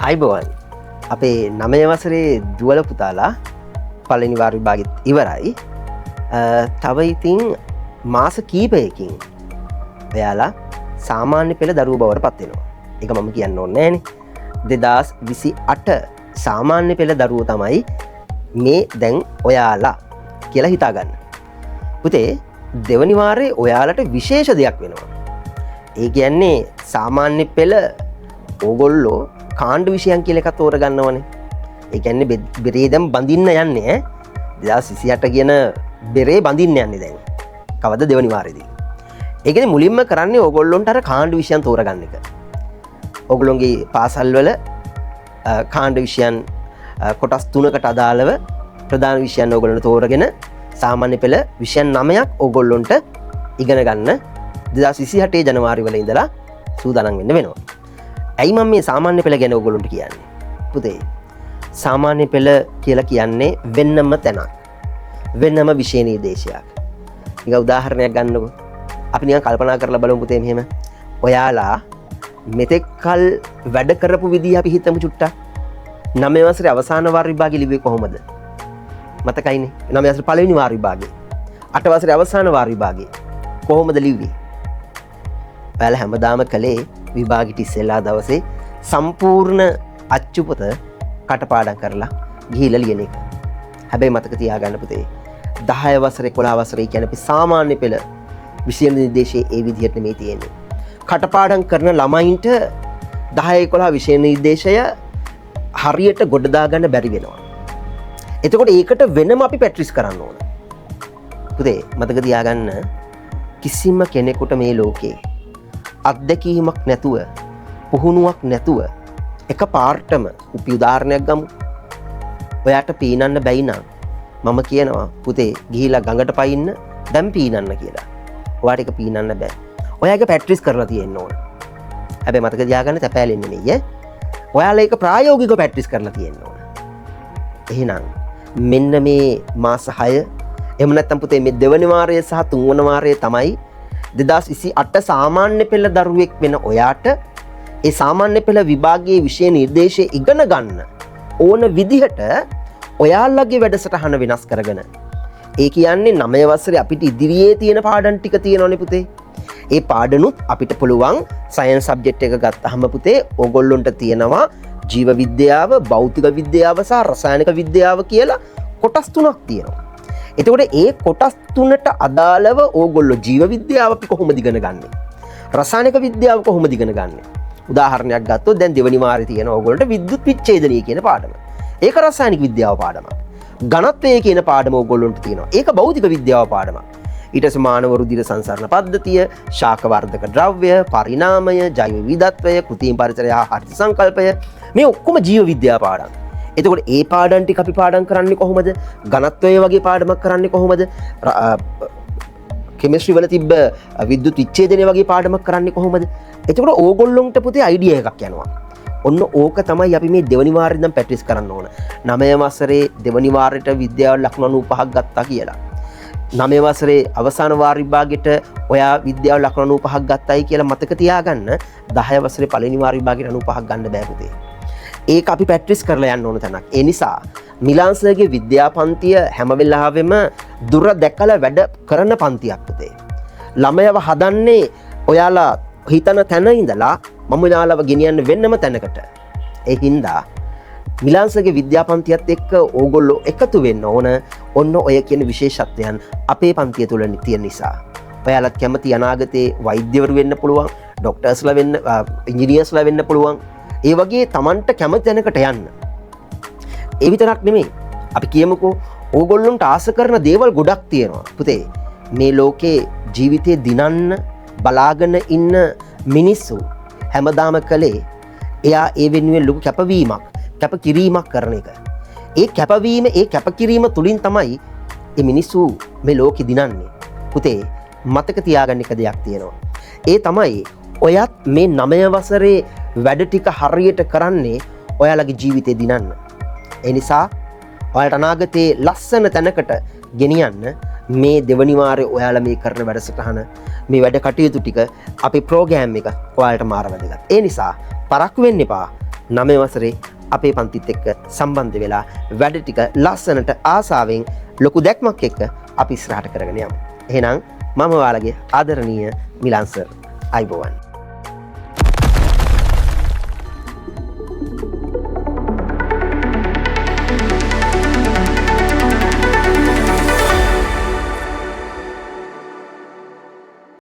අයිබෝවන් අපේ 9 වසරේ දුවල පුතාලා පළවෙනි වාර විභාගෙත් ඉවරයි. තව ඉතින් මාස කීපයකින් ඔයාලා සාමාන්‍ය පෙළ දරුවෝ බවට පත් වෙනවා. ඒක මම කියන්න ඕනේ නෑනේ. 2028 සාමාන්‍ය පෙළ දරුවෝ තමයි මේ දැන් ඔයාලා කියලා හිතා ගන්න. පුතේ දෙවනි වාරේ ඔයාලට විශේෂ දෙයක් වෙනවා. ඒ කියන්නේ සාමාන්‍ය පෙළ ඕගොල්ලෝ කාණ්ඩ විෂයන් කියලා එකක් තෝරගන්නවනේ. ඒ කියන්නේ බෙරේ දැන් බඳින්න යන්නේ 2028 කියන බෙරේ බඳින්න යන්නේ දැන්. කවද දෙවනි වාරේදී. ඒ කියන්නේ මුලින්ම කරන්නේ ඕගොල්ලොන්ට අර කාණ්ඩ විෂයන් තෝරගන්න එක. ඕගොල්ලොන්ගේ පාසල් වල කාණ්ඩ විෂයන් කොටස් 3කට අදාළව ප්‍රධාන විෂයන් ඕගොල්ලන්ට තෝරගෙන සාමාන්‍ය පෙළ විෂයන් 9ක් ඕගොල්ලොන්ට ඉගෙන ගන්න 2028 ජනවාරි වල ඉඳලා සූදානම් වෙන්න වෙනවා. ඇයි මම මේ සාමාන්‍ය පෙළ ගැන ඕගොල්ලන්ට කියන්නේ? පුතේ සාමාන්‍ය පෙළ කියලා කියන්නේ වෙන්නම තැනක්. වෙන්නම විෂය නිර්දේශයක්. නික උදාහරණයක් ගන්නකො. අපි නිකන් කල්පනා කරලා බලමු පුතේ මෙහෙම. ඔයාලා මෙතෙක් කල් වැඩ කරපු විදිහ අපි හිතමු චුට්ටක්. 9 වසරේ අවසාන වාර විභාගෙ ලිව්වේ කොහොමද? මතකයිනේ. 9 වසරේ පළවෙනි වාර විභාගේ. 8 වසරේ අවසාන වාර විභාගේ. කොහොමද ලිව්වේ? ඔයාලා හැමදාම කලේ විභාගෙට ඉස්සෙල්ලා දවසේ සම්පූර්ණ අච්චු පොත කටපාඩම් කරලා ගිහිල්ලා ලියන එක. හැබැයි මතක තියාගන්න පුතේ 10 වසරේ 11 වසරේ කියන්නේ අපි සාමාන්‍ය පෙළ විෂය නිර්දේශයේ ඒ විදිහට නෙමෙයි තියෙන්නේ. කටපාඩම් කරන ළමයින්ට 10 11 විෂය නිර්දේශය හරියට ගොඩ දාගන්න බැරි වෙනවා. එතකොට ඒකට වෙනම අපි ප්‍රැක්ටිස් කරන්න ඕන. පුතේ මතක තියාගන්න කිසිම කෙනෙකුට මේ ලෝකේ අත්දැකීමක් නැතුව පුහුණුවක් නැතුව එක පාර්ටම අපි උදාහරණයක් ගමු. ඔයාට පීනන්න බැයි නම් මම කියනවා පුතේ ගිහිලා ගඟට පයින්න දැන් පීනන්න කියලා. ඔයාට ඒක පීනන්න බෑ. ඔයාගේ ප්‍රැක්ටිස් කරලා තියෙන්න ඕන. හැබැයි මතක තියාගන්න තැපෑලෙන්නේ නෙయ్యේ. ඔයාලා ඒක ප්‍රායෝගිකව ප්‍රැක්ටිස් කරලා තියෙන්න ඕන. එහෙනම් මෙන්න මේ මාස 6 එහෙම නැත්නම් පුතේ මේ දෙවන වාරය සහ තුන්වන වාරය තමයි 2028 සාමාන්‍ය පෙළ දරුවෙක් වෙන ඔයාට ඒ සාමාන්‍ය පෙළ විභාගයේ විෂය නිර්දේශය ඉගෙන ගන්න ඕන විදිහට ඔයාලගේ වැඩසටහන වෙනස් කරගෙන ඒ කියන්නේ 9 වසරේ අපිට ඉදිරියේ තියෙන පාඩම් ටික තියෙනවනේ පුතේ. ඒ පාඩනුත් අපිට පුළුවන් සයන්ස් සබ්ජෙක්ට් එක ගත්තාම පුතේ ඕගොල්ලොන්ට තියෙනවා ජීව විද්‍යාව, භෞතික විද්‍යාව සහ රසායනික විද්‍යාව කියලා කොටස් තුනක් තියෙනවා. එතකොට ඒ කොටස් තුනට අදාළව ඕගොල්ලෝ ජීව විද්‍යාව අපි කොහොමද ඉගෙන ගන්නෙ? රසායනික විද්‍යාව කොහොමද ඉගෙන ගන්නෙ? උදාහරණයක් ගත්තොත් දැන් දෙවනි වාරේ තියෙන ඕගොල්ලන්ට විද්‍යුත් විච්ඡේදනය කියන පාඩම. ඒක රසායනික විද්‍යාව පාඩමක්. ඝනත්වය කියන පාඩම ඕගොල්ලන්ට තියෙනවා. ඒක භෞතික විද්‍යාව පාඩමක්. ඊට පස්සේ මානව රුධිර සංසරණ පද්ධතිය, ශාක වර්ධක ද්‍රව්‍ය, පරිණාමය, ජෛව විවිධත්වය, කෘත්‍රිම පරිසරය හා හරිත සංකල්පය මේ ඔක්කොම ජීව විද්‍යාව පාඩම්. එතකොට ඒ පාඩම් ටික අපි පාඩම් කරන්නේ කොහොමද? ඝනත්වය වගේ පාඩමක් කරන්නේ කොහොමද? කෙමිස්ට්‍රි වල තිබ්බ විද්‍යුත් විච්ඡේදනය වගේ පාඩමක් කරන්නේ කොහොමද? එතකොට ඕගොල්ලොන්ට පුතේ අයිඩියා එකක් යනවා. ඔන්න ඕක තමයි අපි මේ දෙවනි වාරේ ඉඳන් ප්‍රැක්ටිස් කරන්න ඕන. 9 වසරේ දෙවනි වාරයට විද්‍යාව ලකුණු 95ක් ගත්තා කියලා. 9 වසරේ අවසාන වාර විභාගෙට ඔයා විද්‍යාව ලකුණු 95ක් ගත්තයි කියලා මතක තියාගන්න. 10 වසරේ පළවෙනි වාර විභාගෙට 95ක් ගන්න බෑ පුතේ. ඒක අපි ප්‍රැක්ටිස් කරලා යන්න ඕන තැනක්. ඒ නිසා මිලාන්සර්ගේ විද්‍යාපන්තිය හැම වෙලාවෙම දුර දැකලා වැඩ කරන පන්තියක් පුතේ. ළමයව හදන්නේ ඔයාලා හිතන තැන ඉඳලා මම ඔයාලව ගෙනියන්න වෙන්නම තැනකට. ඒ හින්දා මිලාන්සර්ගේ විද්‍යාපන්තියත් එක්ක ඕගොල්ලෝ එකතු වෙන්න ඕන. ඔන්න ඔය කියන විශේෂත්වයන් අපේ පන්තිය තුල තියෙන නිසා. ඔයාලත් කැමති අනාගතේ වෛද්‍යවරු වෙන්න පුළුවන්, ડોක්ටර්ස්ලා වෙන්න, ඉංජිනේර්ස්ලා වෙන්න පුළුවන්. ඒ වගේ Tamanට කැමති තැනකට යන්න. ඒ විතරක් නෙමෙයි. අපි කියමුකෝ ඕගොල්ලොන්ට ආස කරන දේවල් ගොඩක් තියෙනවා. පුතේ මේ ලෝකේ ජීවිතේ දිනන්න බලාගෙන ඉන්න මිනිස්සු හැමදාම කලේ එයා ඒ වෙනුවෙන් ලොකු කැපවීමක්, කැපකිරීමක් කරන එක. ඒ කැපවීම, ඒ කැපකිරීම තුලින් තමයි මේ මිනිස්සු මේ ලෝකෙ දිනන්නේ. පුතේ මතක තියාගන්න එක දෙයක් තියෙනවා. ඒ තමයි ඔයත් මේ 9 වසරේ වැඩ ටික හරියට කරන්නේ ඔයාලගේ ජීවිතේ දිනන්න. ඒ නිසා ඔයාලට අනාගතේ ලස්සන තැනකට ගෙනියන්න මේ දෙවනි වාරේ ඔයාලා මේ කරන වැඩසටහන, මේ වැඩ කටයුතු ටික අපේ ප්‍රෝග්‍රෑම් එක ඔයාලට මාර වැදගත්. ඒ නිසා පරක්කු වෙන්න එපා. 9 වසරේ අපේ පන්තිත් එක්ක සම්බන්ධ වෙලා වැඩ ටික ලස්සනට ආසාවෙන් ලොකු දැක්මක් එක්ක අපි ඉස්සරහට කරගෙන යමු. එහෙනම් මම ඔයාලගේ ආදරණීය මිලන් සර්. අයිබෝවන්.